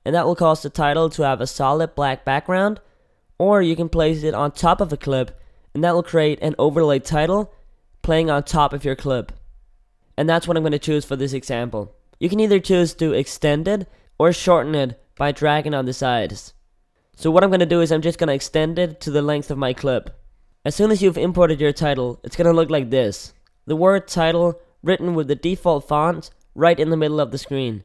and that will cause the title to have a solid black background, or you can place it on top of a clip, and that will create an overlay title playing on top of your clip. And that's what I'm going to choose for this example. You can either choose to extend it or shorten it by dragging on the sides. So what I'm going to do is I'm just going to extend it to the length of my clip. As soon as you've imported your title, it's going to look like this. The word title written with the default font right in the middle of the screen.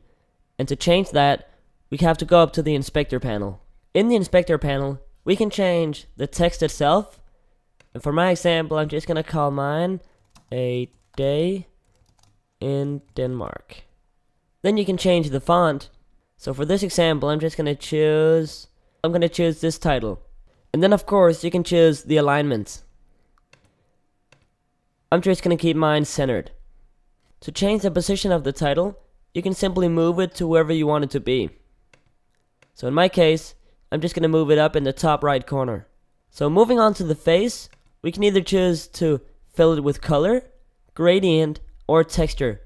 And to change that, we have to go up to the inspector panel. In the inspector panel, we can change the text itself. And for my example, I'm just going to call mine A Day in Denmark. Then you can change the font. So for this example, I'm going to choose this title. And then of course, you can choose the alignment. I'm just going to keep mine centered. To change the position of the title, you can simply move it to wherever you want it to be. So in my case, I'm just going to move it up in the top right corner. So moving on to the face, we can either choose to fill it with color, gradient, or texture.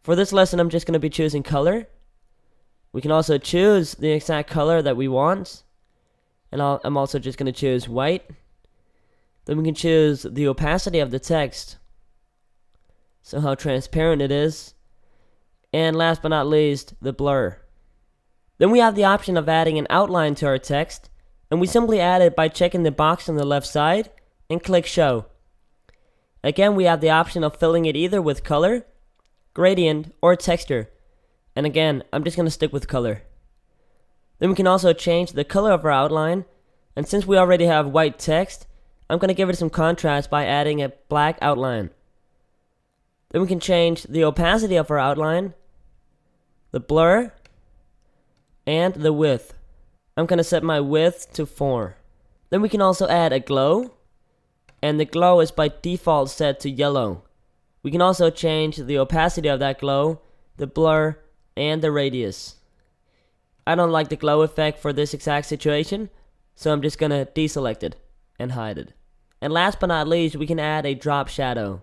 For this lesson, I'm just going to be choosing color. We can also choose the exact color that we want. And I'm also just going to choose white. Then we can choose the opacity of the text. So how transparent it is. And last but not least, the blur. Then we have the option of adding an outline to our text. And we simply add it by checking the box on the left side and click show. Again, we have the option of filling it either with color, gradient, or texture. And again, I'm just going to stick with color. Then we can also change the color of our outline. And since we already have white text, I'm going to give it some contrast by adding a black outline. Then we can change the opacity of our outline, the blur, and the width. I'm going to set my width to 4. Then we can also add a glow. And the glow is by default set to yellow. We can also change the opacity of that glow, the blur, and the radius. I don't like the glow effect for this exact situation, so I'm just gonna deselect it and hide it. And last but not least, we can add a drop shadow.